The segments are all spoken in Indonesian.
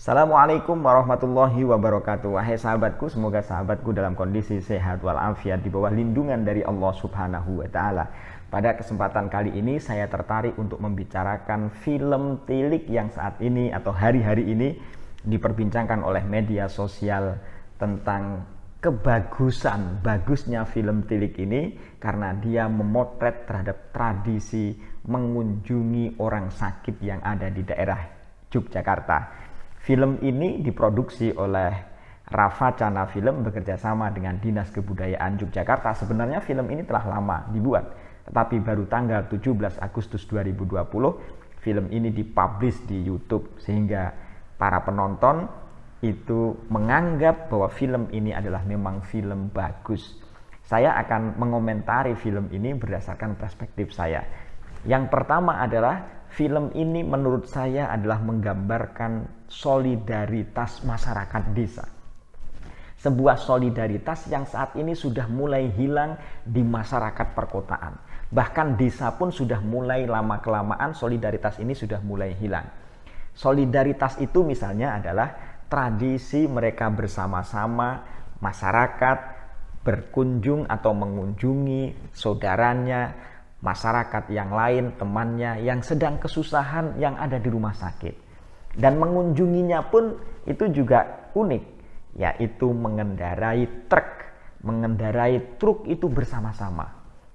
Assalamualaikum warahmatullahi wabarakatuh. Wahai sahabatku, semoga sahabatku dalam kondisi sehat walafiat di bawah lindungan dari Allah Subhanahu wa taala. Pada kesempatan kali ini saya tertarik untuk membicarakan film Tilik yang saat ini atau hari-hari ini diperbincangkan oleh media sosial tentang bagusnya film Tilik ini karena dia memotret terhadap tradisi mengunjungi orang sakit yang ada di daerah Yogyakarta. Film ini diproduksi oleh Rafa Cana Film bekerjasama dengan Dinas Kebudayaan Yogyakarta. Sebenarnya film ini telah lama dibuat, tetapi baru tanggal 17 Agustus 2020 film ini dipublish di YouTube sehingga para penonton itu menganggap bahwa film ini adalah memang film bagus. Saya akan mengomentari film ini berdasarkan perspektif saya. Yang pertama adalah film ini menurut saya adalah menggambarkan solidaritas masyarakat desa. Sebuah solidaritas yang saat ini sudah mulai hilang di masyarakat perkotaan. Bahkan desa pun sudah mulai lama-kelamaan solidaritas ini sudah mulai hilang. Solidaritas itu misalnya adalah tradisi mereka bersama-sama masyarakat berkunjung atau mengunjungi saudaranya, masyarakat yang lain, temannya yang sedang kesusahan yang ada di rumah sakit. Dan mengunjunginya pun itu juga unik, yaitu mengendarai truk itu bersama-sama.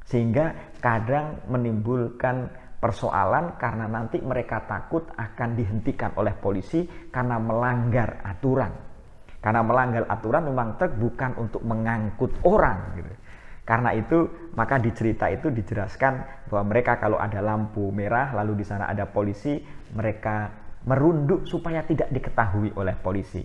Sehingga kadang menimbulkan persoalan karena nanti mereka takut akan dihentikan oleh polisi karena melanggar aturan. Karena melanggar aturan memang truk bukan untuk mengangkut orang gitu. Karena itu maka di cerita itu dijelaskan bahwa mereka kalau ada lampu merah lalu di sana ada polisi, mereka merunduk supaya tidak diketahui oleh polisi.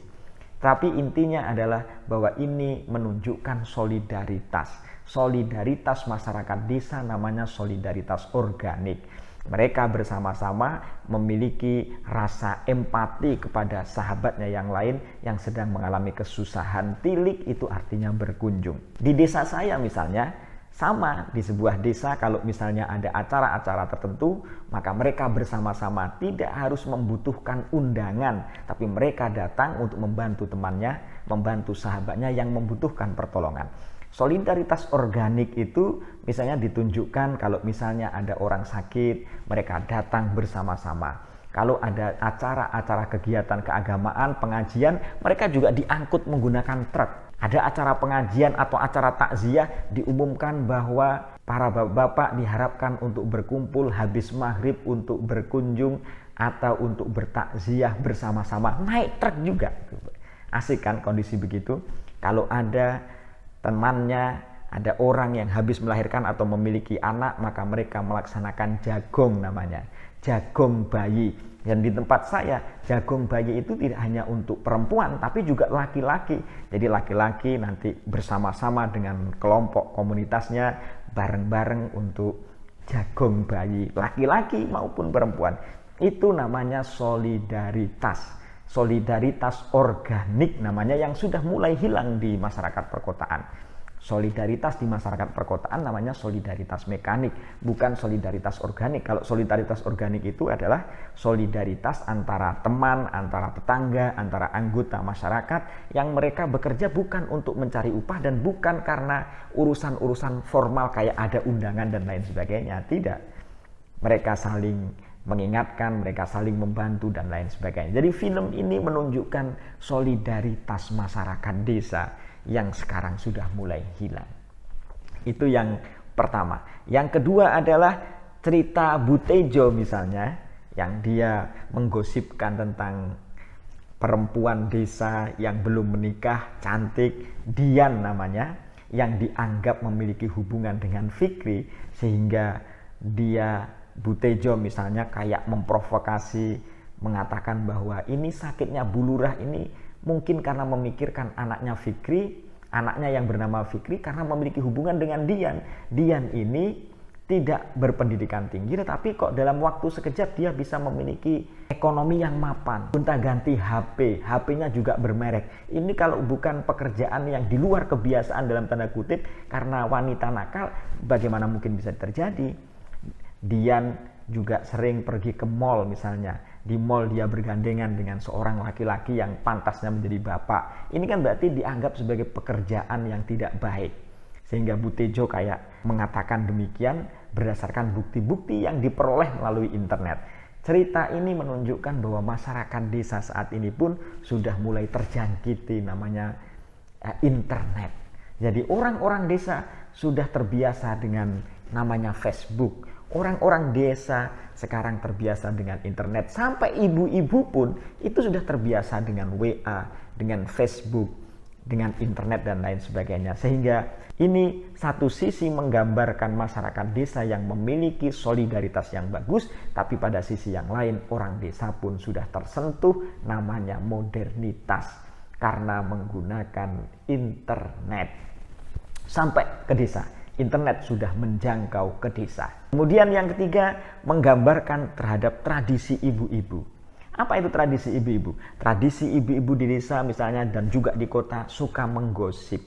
Tapi intinya adalah bahwa ini menunjukkan solidaritas. Solidaritas masyarakat desa namanya solidaritas organik. Mereka bersama-sama memiliki rasa empati kepada sahabatnya yang lain yang sedang mengalami kesusahan. Tilik itu artinya berkunjung. Di desa saya misalnya, sama di sebuah desa kalau misalnya ada acara-acara tertentu, maka mereka bersama-sama tidak harus membutuhkan undangan, tapi mereka datang untuk membantu temannya, membantu sahabatnya yang membutuhkan pertolongan. Solidaritas organik itu misalnya ditunjukkan kalau misalnya ada orang sakit, mereka datang bersama-sama. Kalau ada acara-acara kegiatan keagamaan, pengajian, mereka juga diangkut menggunakan truk. Ada acara pengajian atau acara takziah, diumumkan bahwa para bapak-bapak diharapkan untuk berkumpul habis maghrib untuk berkunjung atau untuk bertakziah bersama-sama. Naik truk juga. Asik kan kondisi begitu? Kalau ada temannya, ada orang yang habis melahirkan atau memiliki anak, maka mereka melaksanakan jagong namanya, jagong bayi. Dan di tempat saya, jagong bayi itu tidak hanya untuk perempuan, tapi juga laki-laki. Jadi laki-laki nanti bersama-sama dengan kelompok komunitasnya, bareng-bareng untuk jagong bayi, laki-laki maupun perempuan. Itu namanya solidaritas. Solidaritas organik namanya yang sudah mulai hilang di masyarakat perkotaan. Solidaritas di masyarakat perkotaan namanya solidaritas mekanik, bukan solidaritas organik. Kalau solidaritas organik itu adalah solidaritas antara teman, antara tetangga, antara anggota masyarakat yang mereka bekerja bukan untuk mencari upah dan bukan karena urusan-urusan formal kayak ada undangan dan lain sebagainya. Tidak. Mereka saling mengingatkan, mereka saling membantu dan lain sebagainya. Jadi film ini menunjukkan solidaritas masyarakat desa yang sekarang sudah mulai hilang. Itu yang pertama. Yang kedua adalah cerita Butejo misalnya, yang dia menggosipkan tentang perempuan desa yang belum menikah, cantik, Dian namanya, yang dianggap memiliki hubungan dengan Fikri, sehingga dia Butejo misalnya kayak memprovokasi, mengatakan bahwa ini sakitnya Bulurah ini mungkin karena memikirkan anaknya Fikri, anaknya yang bernama Fikri karena memiliki hubungan dengan Dian. Dian ini tidak berpendidikan tinggi, tetapi kok dalam waktu sekejap dia bisa memiliki ekonomi yang mapan. Gonta-ganti HP, HP-nya juga bermerek. Ini kalau bukan pekerjaan yang di luar kebiasaan dalam tanda kutip karena wanita nakal, bagaimana mungkin bisa terjadi? Dian juga sering pergi ke mall misalnya. Di mall dia bergandengan dengan seorang laki-laki yang pantasnya menjadi bapak. Ini kan berarti dianggap sebagai pekerjaan yang tidak baik. Sehingga Bu Tejo kayak mengatakan demikian berdasarkan bukti-bukti yang diperoleh melalui internet. Cerita ini menunjukkan bahwa masyarakat desa saat ini pun sudah mulai terjangkiti namanya internet. Jadi orang-orang desa sudah terbiasa dengan namanya Facebook. Orang-orang desa sekarang terbiasa dengan internet. Sampai ibu-ibu pun itu sudah terbiasa dengan WA, dengan Facebook, dengan internet dan lain sebagainya. Sehingga ini satu sisi menggambarkan masyarakat desa yang memiliki solidaritas yang bagus, tapi pada sisi yang lain orang desa pun sudah tersentuh namanya modernitas karena menggunakan internet. Sampai ke desa, internet sudah menjangkau ke desa. Kemudian yang ketiga, menggambarkan terhadap tradisi ibu-ibu. Apa itu tradisi ibu-ibu? Tradisi ibu-ibu di desa misalnya dan juga di kota suka menggosip.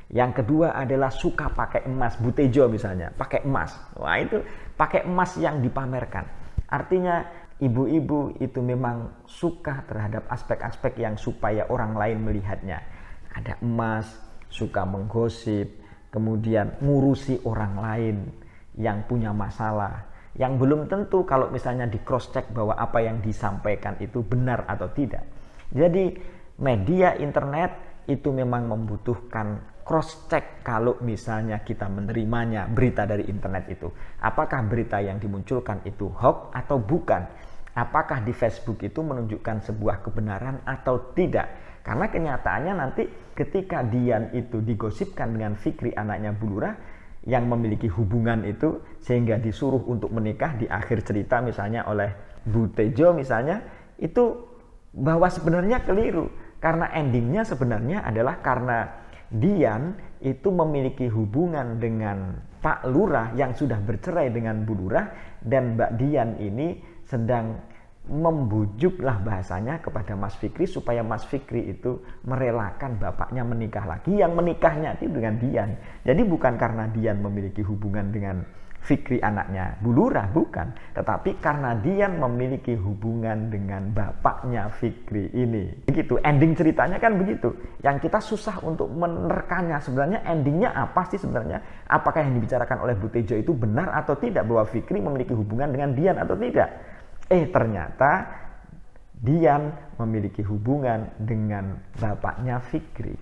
Yang kedua adalah suka pakai emas. Bu Tejo misalnya, pakai emas. Wah, itu pakai emas yang dipamerkan. Artinya ibu-ibu itu memang suka terhadap aspek-aspek yang supaya orang lain melihatnya. Ada emas, suka menggosip, kemudian ngurusi orang lain yang punya masalah, yang belum tentu kalau misalnya di cross check bahwa apa yang disampaikan itu benar atau tidak. Jadi media internet itu memang membutuhkan cross check kalau misalnya kita menerimanya berita dari internet itu. Apakah berita yang dimunculkan itu hoax atau bukan? Apakah di Facebook itu menunjukkan sebuah kebenaran atau tidak? Karena kenyataannya nanti ketika Dian itu digosipkan dengan Fikri anaknya Bu Lurah yang memiliki hubungan itu sehingga disuruh untuk menikah di akhir cerita misalnya oleh Bu Tejo misalnya, itu bahwa sebenarnya keliru. Karena endingnya sebenarnya adalah karena Dian itu memiliki hubungan dengan Pak Lurah yang sudah bercerai dengan Bu Lurah, dan Mbak Dian ini sedang membujuklah bahasanya kepada Mas Fikri supaya Mas Fikri itu merelakan bapaknya menikah lagi, yang menikahnya itu dengan Dian. Jadi bukan karena Dian memiliki hubungan dengan Fikri anaknya Bu Lurah, bukan, tetapi karena Dian memiliki hubungan dengan bapaknya Fikri ini. Begitu ending ceritanya kan begitu. Yang kita susah untuk menerkannya sebenarnya endingnya apa sih sebenarnya? Apakah yang dibicarakan oleh Bu Tejo itu benar atau tidak, bahwa Fikri memiliki hubungan dengan Dian atau tidak? Ternyata Dian memiliki hubungan dengan bapaknya Fikri.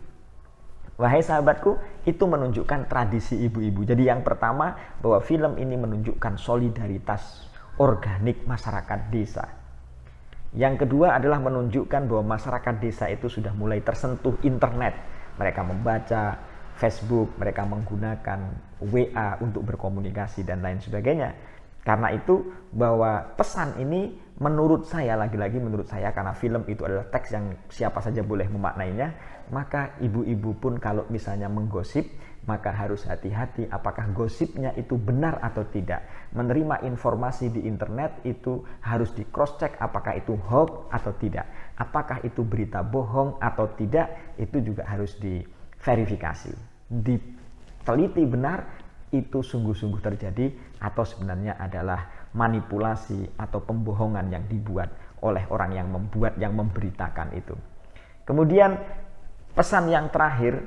Wahai sahabatku, itu menunjukkan tradisi ibu-ibu. Jadi yang pertama, bahwa film ini menunjukkan solidaritas organik masyarakat desa. Yang kedua adalah menunjukkan bahwa masyarakat desa itu sudah mulai tersentuh internet. Mereka membaca Facebook, mereka menggunakan WA untuk berkomunikasi dan lain sebagainya. Karena itu bahwa pesan ini menurut saya, lagi-lagi menurut saya, karena film itu adalah teks yang siapa saja boleh memaknainya, maka ibu-ibu pun kalau misalnya menggosip, maka harus hati-hati apakah gosipnya itu benar atau tidak. Menerima informasi di internet itu harus di cross check apakah itu hoax atau tidak. Apakah itu berita bohong atau tidak, itu juga harus diverifikasi. Diteliti benar itu sungguh-sungguh terjadi atau sebenarnya adalah manipulasi atau pembohongan yang dibuat oleh orang yang membuat, yang memberitakan itu. Kemudian pesan yang terakhir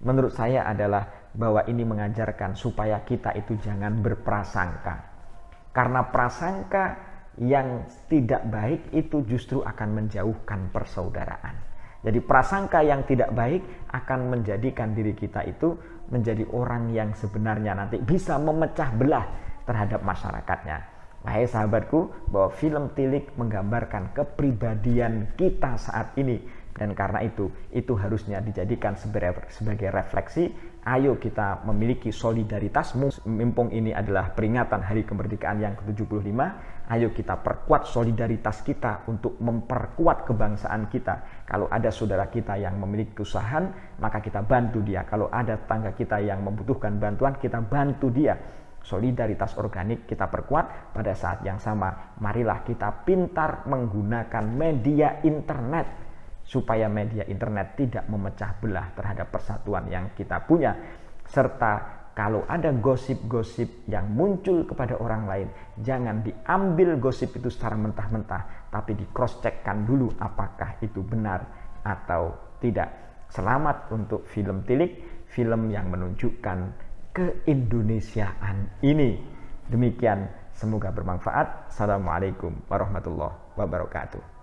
menurut saya adalah bahwa ini mengajarkan supaya kita itu jangan berprasangka. Karena prasangka yang tidak baik itu justru akan menjauhkan persaudaraan. Jadi prasangka yang tidak baik akan menjadikan diri kita itu menjadi orang yang sebenarnya nanti bisa memecah belah terhadap masyarakatnya. Wahai sahabatku, bahwa film Tilik menggambarkan kepribadian kita saat ini, dan karena itu harusnya dijadikan sebagai refleksi. Ayo kita memiliki solidaritas. Mumpung ini adalah peringatan Hari Kemerdekaan yang ke-75, ayo kita perkuat solidaritas kita untuk memperkuat kebangsaan kita. Kalau ada saudara kita yang memiliki kesusahan, maka kita bantu dia. Kalau ada tetangga kita yang membutuhkan bantuan, kita bantu dia. Solidaritas organik kita perkuat. Pada saat yang sama, marilah kita pintar menggunakan media internet supaya media internet tidak memecah belah terhadap persatuan yang kita punya, serta kalau ada gosip-gosip yang muncul kepada orang lain, jangan diambil gosip itu secara mentah-mentah, tapi di cross checkkan dulu apakah itu benar atau tidak. Selamat untuk film Tilik, film yang menunjukkan keindonesiaan ini. Demikian, semoga bermanfaat. Assalamualaikum warahmatullahi wabarakatuh.